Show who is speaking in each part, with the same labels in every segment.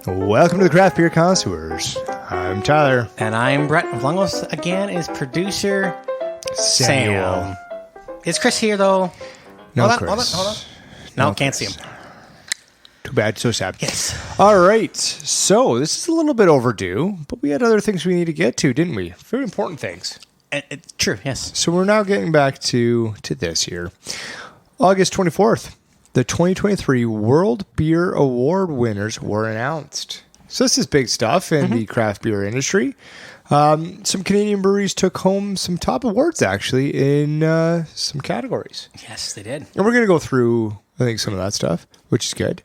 Speaker 1: Welcome to the Craft Beer Connoisseurs. I'm Tyler.
Speaker 2: And I'm Brett. Along with us again is producer
Speaker 1: Samuel.
Speaker 2: Sam. Is Chris here, though?
Speaker 1: No,
Speaker 2: hold
Speaker 1: Chris.
Speaker 2: on. No, can't see him.
Speaker 1: Too bad. So sad.
Speaker 2: Yes.
Speaker 1: All right. So this is a little bit overdue, but we had other things we need to get to, didn't we? Very important things.
Speaker 2: True, yes.
Speaker 1: So we're now getting back to this year. August 24th, the 2023 World Beer Award winners were announced. So this is big stuff in the craft beer industry. Some Canadian breweries took home some top awards, actually, in some categories.
Speaker 2: Yes, they did.
Speaker 1: And we're going to go through, I think, some of that stuff, which is good.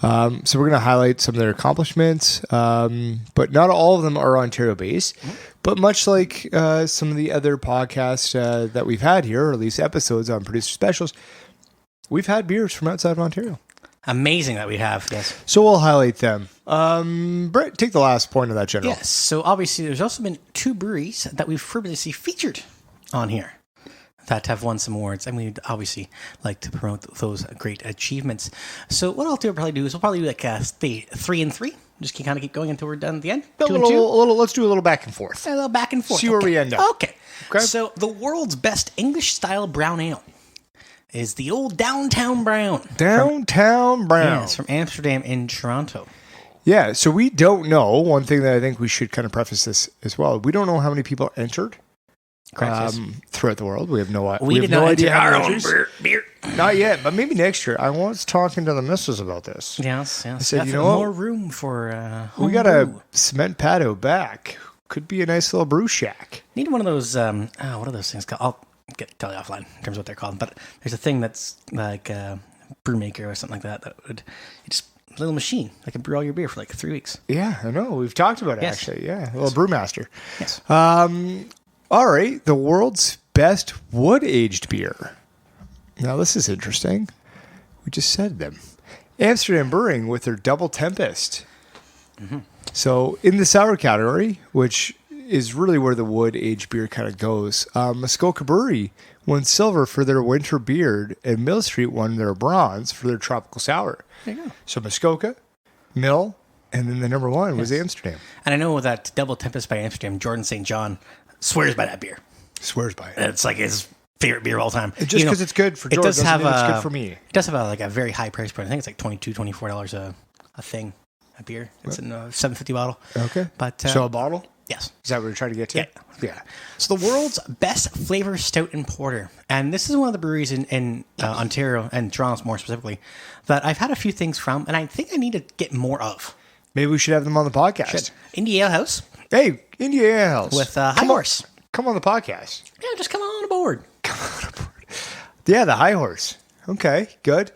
Speaker 1: So we're going to highlight some of their accomplishments, but not all of them are Ontario-based. But much like some of the other podcasts that we've had here, or at least episodes on Producer Specials, we've had beers from outside of Ontario.
Speaker 2: Amazing that we have, yes.
Speaker 1: So we'll highlight them. Brett, take the last point of that, General.
Speaker 2: Yes, so obviously there's also been two breweries that we've previously featured on here that have won some awards, and we'd obviously like to promote those great achievements. So what I'll probably do is we'll probably do like 3 and 3. Just kind of keep going until we're done at the end. 2 and 2.
Speaker 1: Let's do a little back and forth.
Speaker 2: A little back and forth.
Speaker 1: See where we end up.
Speaker 2: Okay. So the world's best English-style brown ale is the old Downtown Brown.
Speaker 1: Downtown Brown.
Speaker 2: Yes, from Amsterdam in Toronto.
Speaker 1: Yeah, so we don't know. One thing that I think we should kind of preface this as well. We don't know how many people entered throughout the world. We have no idea.
Speaker 2: We did not enter our own beer.
Speaker 1: Not yet, but maybe next year. I was talking to the missus about this.
Speaker 2: Yes.
Speaker 1: I said,
Speaker 2: Definitely
Speaker 1: you know what?
Speaker 2: more room for
Speaker 1: We got a cement patio back. Could be a nice little brew shack.
Speaker 2: Need one of those, what are those things called? I'll tell you offline in terms of what they're called. But there's a thing that's like a brew maker or something like that would, it's a little machine that can brew all your beer for like 3 weeks.
Speaker 1: Yeah, I know. We've talked about it, actually. Yeah, a little brewmaster.
Speaker 2: Yes.
Speaker 1: All right, the world's best wood-aged beer. Now, this is interesting. We just said them. Amsterdam Brewing with their Double Tempest. So, in the sour category, which is really where the wood-aged beer kind of goes, Muskoka Brewery won silver for their winter beard, and Mill Street won their bronze for their tropical sour.
Speaker 2: There you go.
Speaker 1: So, Muskoka, Mill, and then the number one was Amsterdam.
Speaker 2: And I know that Double Tempest by Amsterdam, Jordan St. John swears by that beer.
Speaker 1: Swears by it.
Speaker 2: It's like his favorite beer of all time.
Speaker 1: Just because it's good for Jordan doesn't mean it's good for me.
Speaker 2: It does have a very high price point. I think it's like $22, $24 a thing, a beer. It's in a $7.50 bottle.
Speaker 1: Okay.
Speaker 2: But
Speaker 1: so a bottle?
Speaker 2: Yes.
Speaker 1: Is that what you're trying to get to? Yeah.
Speaker 2: So the world's best flavor stout and porter. And this is one of the breweries in Ontario and Toronto more specifically that I've had a few things from and I think I need to get more of.
Speaker 1: Maybe we should have them on the podcast.
Speaker 2: Indie Ale House.
Speaker 1: Hey, Indie Ale House.
Speaker 2: With High Horse.
Speaker 1: Come on the podcast.
Speaker 2: Yeah, just come on aboard.
Speaker 1: Yeah, the High Horse. Okay, good.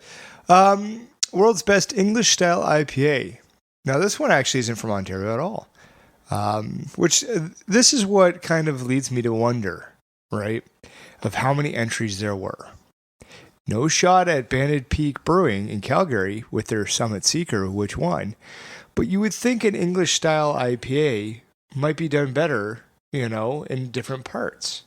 Speaker 1: World's best English style IPA. Now, this one actually isn't from Ontario at all. Which this is what kind of leads me to wonder, right, of how many entries there were. No shot at Banded Peak Brewing in Calgary with their Summit Seeker, which won. But you would think an English style IPA might be done better, in different parts.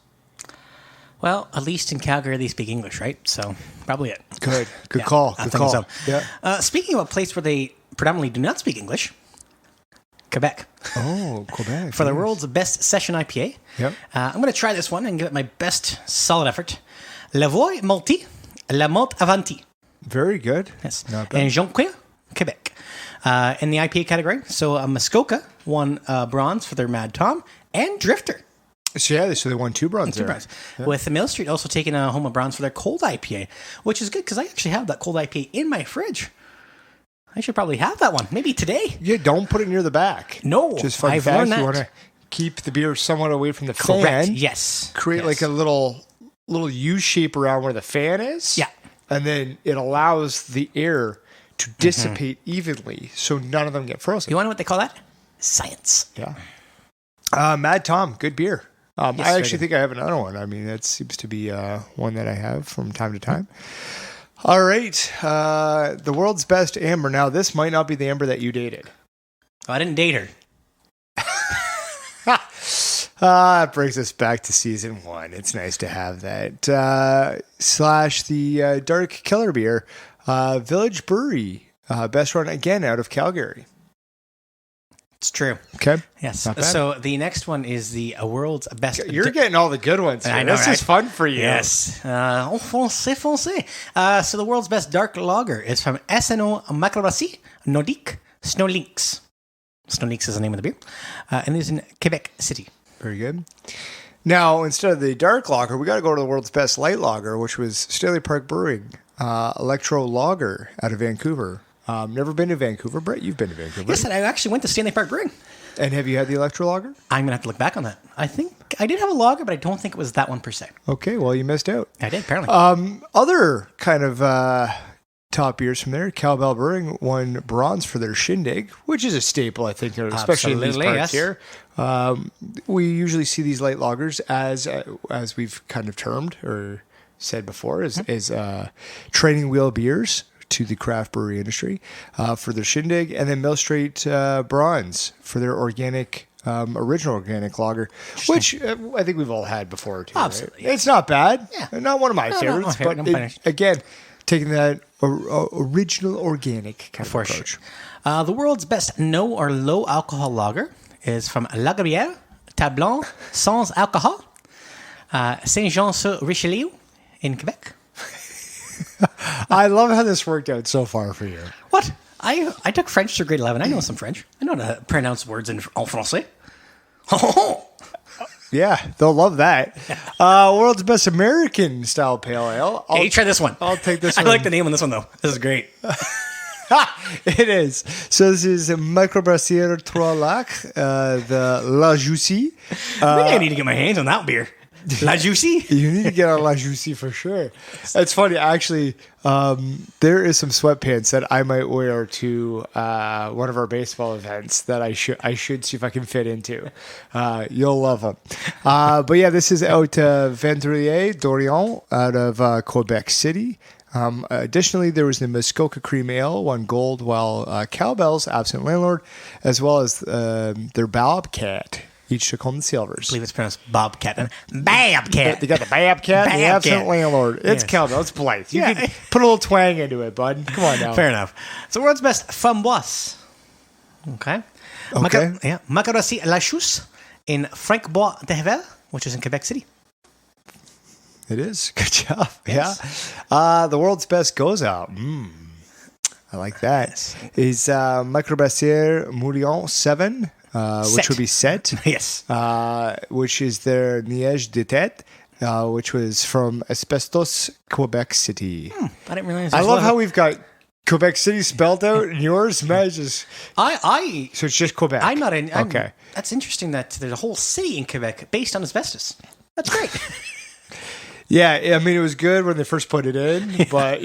Speaker 2: Well, at least in Calgary, they speak English, right? So, probably it.
Speaker 1: Good call.
Speaker 2: I
Speaker 1: Good
Speaker 2: think
Speaker 1: call.
Speaker 2: so.
Speaker 1: Yeah.
Speaker 2: Speaking of a place where they predominantly do not speak English, Quebec.
Speaker 1: Oh, Quebec.
Speaker 2: For the world's best session IPA.
Speaker 1: Yep.
Speaker 2: I'm going to try this one and give it my best solid effort. La Voix Malty, La Malt Avanti.
Speaker 1: Very good.
Speaker 2: Yes.
Speaker 1: Not bad.
Speaker 2: And Jonquière, Quebec. In the IPA category, so Muskoka won bronze for their Mad Tom and Drifter.
Speaker 1: So they won 2 bronze there.
Speaker 2: Yeah. With the Mill Street also taking home a bronze for their cold IPA, which is good because I actually have that cold IPA in my fridge. I should probably have that one. Maybe today.
Speaker 1: Yeah, don't put it near the back.
Speaker 2: No,
Speaker 1: just fun
Speaker 2: I've
Speaker 1: fact,
Speaker 2: learned that.
Speaker 1: You want to keep the beer somewhat away from the
Speaker 2: Correct.
Speaker 1: fan.
Speaker 2: Yes.
Speaker 1: Create like a little U shape around where the fan is.
Speaker 2: Yeah.
Speaker 1: And then it allows the air to dissipate evenly so none of them get frozen.
Speaker 2: You want to know what they call that? Science.
Speaker 1: Yeah. Mad Tom, good beer.
Speaker 2: Yes,
Speaker 1: I actually think I have another one. I mean, that seems to be one that I have from time to time. All right. The world's best amber. Now, this might not be the amber that you dated.
Speaker 2: Oh, I didn't date her.
Speaker 1: It brings us back to season 1. It's nice to have that. Slash the Dark Killer beer. Village Brewery. Best run again out of Calgary.
Speaker 2: It's true.
Speaker 1: Okay.
Speaker 2: Yes.
Speaker 1: Not bad.
Speaker 2: So the next one is the world's best.
Speaker 1: You're getting all the good ones here.
Speaker 2: I know,
Speaker 1: This
Speaker 2: right?
Speaker 1: is fun for you.
Speaker 2: Yes. Foncé. So the world's best dark lager is from S.4 Macrobrasserie Nordique Snowlinks. Snowlinks is the name of the beer. And it is in Quebec City.
Speaker 1: Very good. Now, instead of the dark lager, we got to go to the world's best light lager, which was Stanley Park Brewing Electro Lager out of Vancouver. Never been to Vancouver, Brett. You've been to Vancouver.
Speaker 2: Yes, and I actually went to Stanley Park Brewing.
Speaker 1: And have you had the Electro Lager?
Speaker 2: I'm going to have to look back on that. I think I did have a lager, but I don't think it was that one per se.
Speaker 1: Okay, well, you missed out.
Speaker 2: I did, apparently.
Speaker 1: Other kind of top beers from there, Cowbell Brewing won bronze for their Shindig, which is a staple, I think, especially in these parts here. We usually see these light lagers as we've kind of termed or said before, is training wheel beers to the craft brewery industry for their Shindig, and then Mill Street Bronze for their organic, original organic lager, which I think we've all had before too.
Speaker 2: Absolutely.
Speaker 1: Right? It's not bad.
Speaker 2: Yeah.
Speaker 1: Not one of my
Speaker 2: No,
Speaker 1: favorites,
Speaker 2: not my favorite.
Speaker 1: but
Speaker 2: No, finish.
Speaker 1: again, taking that original organic kind of approach.
Speaker 2: Sure. The world's best no or low alcohol lager is from Lagarière, Tablon, sans alcohol, Saint-Jean-sur-Richelieu in Quebec.
Speaker 1: I love how this worked out so far for you.
Speaker 2: What? I took French through grade 11. I know some French. I know how to pronounce words en français.
Speaker 1: Yeah, they'll love that. World's best American style pale ale.
Speaker 2: Hey, try this one.
Speaker 1: I'll take this
Speaker 2: I
Speaker 1: one.
Speaker 2: like the name on this one, though. This is great.
Speaker 1: It is. So this is Microbrasserie Trois Lacs, the La Juicy.
Speaker 2: I think I need to get my hands on that beer. La Juicy?
Speaker 1: You need to get on La Juicy for sure. It's funny, actually. There is some sweatpants that I might wear to one of our baseball events that I should see if I can fit into. You'll love them. But yeah, this is out Vendrier d'Orient out of Quebec City. Additionally, there was the Muskoka Cream Ale, won gold, while Cowbell's Absent Landlord, as well as their Bobcat, each took home the silvers.
Speaker 2: I believe it's pronounced Bobcat. And Babcat.
Speaker 1: They got the Babcat and the Absent Landlord. It's
Speaker 2: Yes.
Speaker 1: Cowbell. It's Blythe. You can put a little twang into it, bud. Come on now.
Speaker 2: Fair enough. So, world's best framboise. Okay.
Speaker 1: Okay.
Speaker 2: Macarossi La Chousse in Franc-Bois de Hevel, which is in Quebec City.
Speaker 1: It is. Good job. Yeah. The world's best goes out. I like that. Is Microbrasserie Moulin 7, which would be set.
Speaker 2: Yes.
Speaker 1: Which is their Niège de Tête, which was from Asbestos, Quebec City.
Speaker 2: I didn't realize.
Speaker 1: I love how we've got Quebec City spelled out, and yours, Madge, is...
Speaker 2: I
Speaker 1: So it's just Quebec.
Speaker 2: I'm not in.
Speaker 1: Okay.
Speaker 2: That's interesting that there's a whole city in Quebec based on asbestos. That's great.
Speaker 1: Yeah, I mean, it was good when they first put it in, but,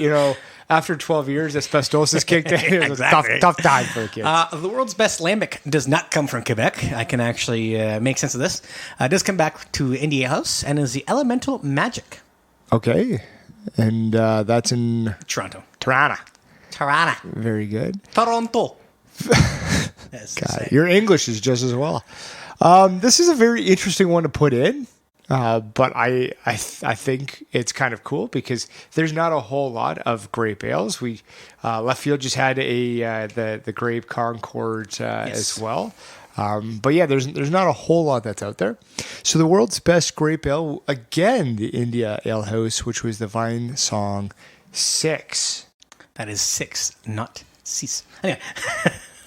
Speaker 1: after 12 years, asbestosis kicked in. It was
Speaker 2: Exactly.
Speaker 1: a tough time for the kids.
Speaker 2: The world's best lambic does not come from Quebec. I can actually make sense of this. It does come back to India House and is the Elemental Magic.
Speaker 1: Okay. And that's in
Speaker 2: Toronto.
Speaker 1: Toronto. Very good.
Speaker 2: Toronto. Yes,
Speaker 1: God, your English is just as well. This is a very interesting one to put in. But I think it's kind of cool because there's not a whole lot of grape ales. We Left Field just had the Grape Concord as well. But yeah, there's not a whole lot that's out there. So the world's best grape ale, again, the India Ale House, which was the Vine Song 6.
Speaker 2: That is 6, not 6. Anyway.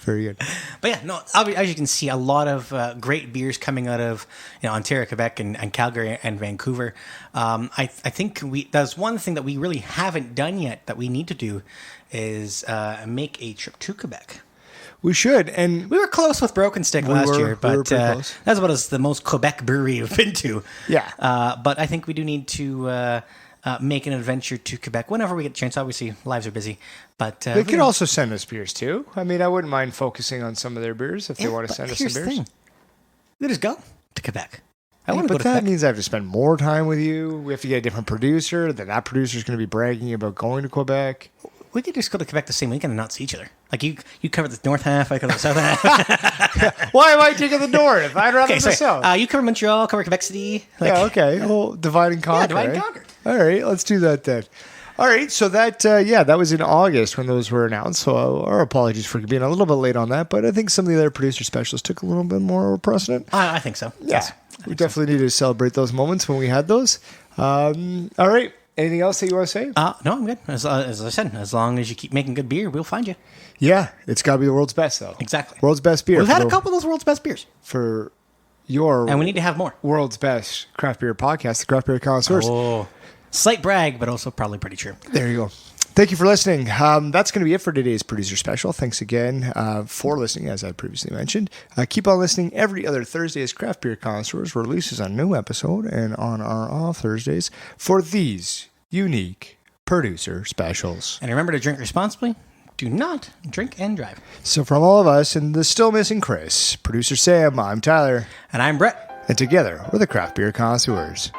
Speaker 1: Very good.
Speaker 2: But yeah, no. As you can see, a lot of great beers coming out of Ontario, Quebec, and Calgary and Vancouver. I think that's one thing that we really haven't done yet that we need to do is make a trip to Quebec.
Speaker 1: We should, and
Speaker 2: we were close with Broken Stick last year, but
Speaker 1: we were pretty close.
Speaker 2: That's about the most Quebec brewery we've been to.
Speaker 1: Yeah.
Speaker 2: But I think we do need to make an adventure to Quebec whenever we get a chance. Obviously, lives are busy, but
Speaker 1: they could also send us beers too. I mean, I wouldn't mind focusing on some of their beers if they want to send us some beers.
Speaker 2: Thing. They just go to Quebec.
Speaker 1: But that means I have to spend more time with you. We have to get a different producer. Then that producer is going to be bragging about going to Quebec.
Speaker 2: We could just go to Quebec the same weekend and not see each other. Like you cover the north half, I cover the south half.
Speaker 1: Why am I taking the north? I'd rather the south.
Speaker 2: You cover Montreal, cover Quebec City.
Speaker 1: Okay. Well, divide and conquer.
Speaker 2: Yeah, divide and conquer.
Speaker 1: All right, let's do that then. All right, so that was in August when those were announced. So our apologies for being a little bit late on that, but I think some of the other producer specials took a little bit more precedent.
Speaker 2: I think so.
Speaker 1: Yeah,
Speaker 2: Yes.
Speaker 1: we definitely need to celebrate those moments when we had those. All right, anything else that you want to say?
Speaker 2: No, I'm good. As I said, as long as you keep making good beer, we'll find you.
Speaker 1: Yeah, it's got to be the world's best, though.
Speaker 2: Exactly.
Speaker 1: World's best beer.
Speaker 2: We've had a couple of those world's best beers.
Speaker 1: For your
Speaker 2: And we need to have more.
Speaker 1: world's best craft beer podcast, the Craft Beer Connoisseurs.
Speaker 2: Oh, slight brag, but also probably pretty true.
Speaker 1: There you go. Thank you for listening. That's going to be it for today's producer special. Thanks again for listening, as I previously mentioned. Keep on listening every other Thursday as Craft Beer Connoisseurs releases a new episode, and on our off Thursdays for these unique producer specials.
Speaker 2: And remember to drink responsibly. Do not drink and drive.
Speaker 1: So from all of us and the still missing Chris, producer Sam, I'm Tyler.
Speaker 2: And I'm Brett.
Speaker 1: And together we're the Craft Beer Connoisseurs.